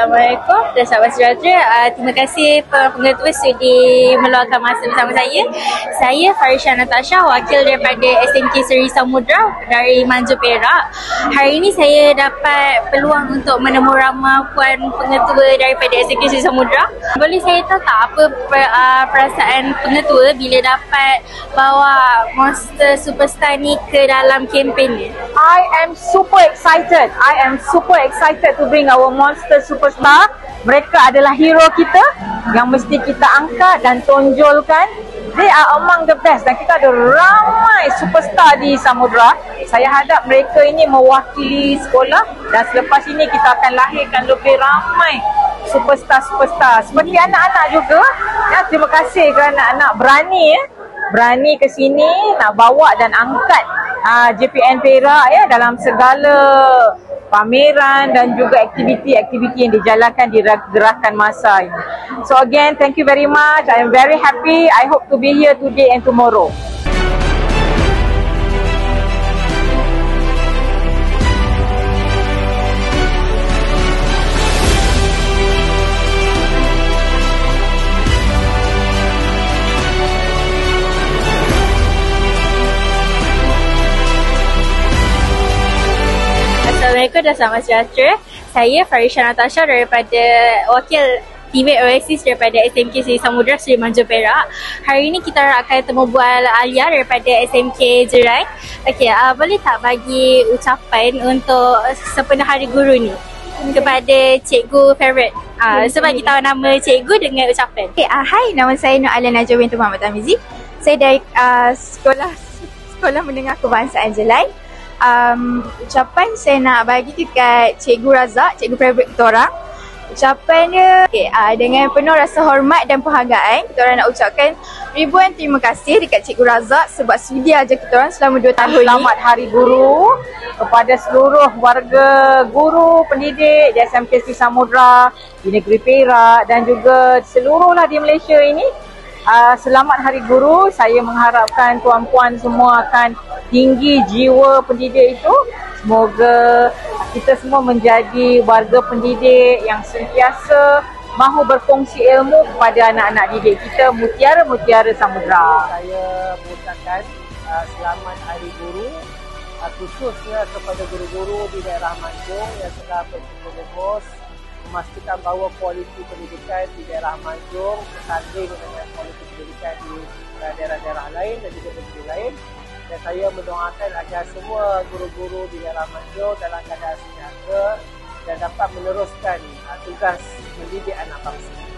Assalamualaikum dan sahabat sejahtera. Terima kasih pengetua sudi meluangkan masa bersama saya. Saya Farisha Natasha, wakil daripada SMK Seri Samudra dari Manjung Perak. Hari ini saya dapat peluang untuk menemu ramah puan pengetua daripada SMK Seri Samudra. Boleh saya tahu tak apa perasaan pengetua bila dapat bawa Monster Superstar ni ke dalam kempen ni? I am super excited. To bring our Monster Superstar. Mereka adalah hero kita yang mesti kita angkat dan tonjolkan. They are among the best dan kita ada ramai superstar di Samudra. Saya harap mereka ini mewakili sekolah dan selepas ini kita akan lahirkan lebih ramai superstar-superstar seperti anak-anak juga. Ya, terima kasih kerana anak berani ke sini nak bawa dan angkat JPN Perak ya dalam segala pameran dan juga aktiviti-aktiviti yang dijalankan di gerakan masa ini. So again, thank you very much. I am very happy. I hope to be here today and tomorrow. Assalamualaikum dan selamat sejahtera. Saya Farisha Natasha daripada wakil Tibet Oasis daripada SMK Seri Samudra Seri Manjung Perak. Hari ini kita akan temu bual Alia daripada SMK Jerai. Okey, boleh tak bagi ucapan untuk sempena Hari Guru ni kepada cikgu favourite? Sebab kita tahu nama cikgu dengan ucapan. Okay, hai, nama saya Nur Alia Najwa binti Muhammad Tamizi. Saya dari sekolah menengah kebangsaan Jelai. Ucapan saya nak bagi dekat Cikgu Razak, cikgu favourite kita orang. Ucapan dia dengan penuh rasa hormat dan penghargaan, kita orang nak ucapkan ribuan terima kasih dekat Cikgu Razak sebab sudi ajar kita orang selama 2 tahun ni. Selamat Hari Guru kepada seluruh warga guru pendidik di SMK Seri Samudra, di negeri Perak dan juga seluruhlah di Malaysia ini. Selamat Hari Guru. Saya mengharapkan tuan-puan semua akan tinggi jiwa pendidik itu. Semoga kita semua menjadi warga pendidik yang sentiasa mahu berkongsi ilmu kepada anak-anak didik kita, mutiara-mutiara Samudra. Saya mengucapkan selamat Hari Guru khususnya kepada guru-guru di daerah Manjung yang telah bersungguh-sungguh memastikan bahawa kualiti pendidikan di daerah Manjung bersanding dengan kualiti pendidikan di daerah-daerah lain dan juga negeri lain. Dan saya mendoakan agar semua guru-guru di daerah Manjung dalam keadaan sejahtera dan dapat meneruskan tugas mendidik anak bangsa.